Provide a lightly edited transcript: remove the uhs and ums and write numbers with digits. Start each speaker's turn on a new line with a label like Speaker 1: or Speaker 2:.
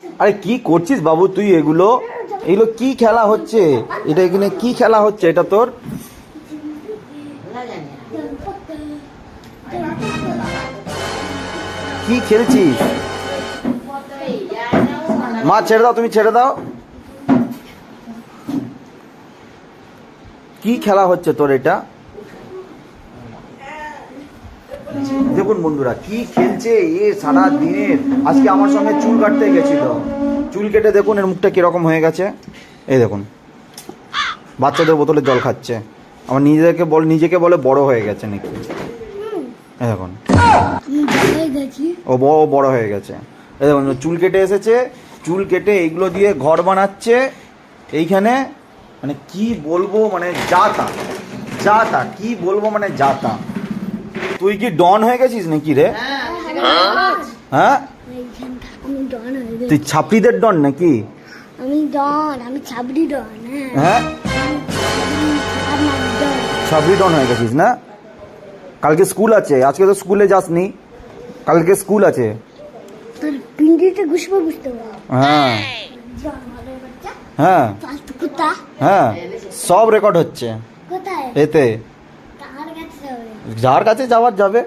Speaker 1: আরে কি করছিস বাবু তুই? এগুলো এগুলো কি খেলা হচ্ছে? এটা এখানে কি খেলা হচ্ছে এটা তোর? কি খেলছিস? মা ছেড়ে দাও, তুমি ছেড়ে দাও। কি খেলা হচ্ছে তোর এটা? দেখুন বন্ধুরা কি খেলছে এ সারা দিনের। আজকে আমার সঙ্গে চুল কাটতে গেছিল, চুল কেটে দেখুন এর মুখটা কিরকম হয়ে গেছে। এই দেখুন বাচ্চাদের বোতলে জল খাচ্ছে। আমার নিজেকে বলে বড় হয়ে গেছে নাকি। এই দেখুন ও বড় হয়ে গেছে। এই দেখুন চুল কেটে এসেছে, চুল কেটে এইগুলো দিয়ে ঘর বানাচ্ছে এইখানে। মানে কি বলবো, মানে যা তা কি বলবো, মানে যা তা। তুই কি ডন হয়ে গেছিস নাকি রে? হ্যাঁ তুই ছাপড়িদের ডন নাকি?
Speaker 2: আমি ডন, আমি ছাবড়ি ডন।
Speaker 1: হ্যাঁ ছাপড়ি ডন হয়ে গেছিস না? কালকে স্কুল আছে, আজকে তো স্কুলে যাসনি, কালকে স্কুল আছে।
Speaker 2: তোর পিন্ডিতে ঘুষবো বুঝতে পারো।
Speaker 1: হ্যাঁ হ্যাঁ
Speaker 2: কুত্তা
Speaker 1: হ্যাঁ সব রেকর্ড হচ্ছে
Speaker 2: কোথায়?
Speaker 1: এতে।
Speaker 2: কার কাছে যাবে?
Speaker 1: যার কাছে যাওয়ার যাবে।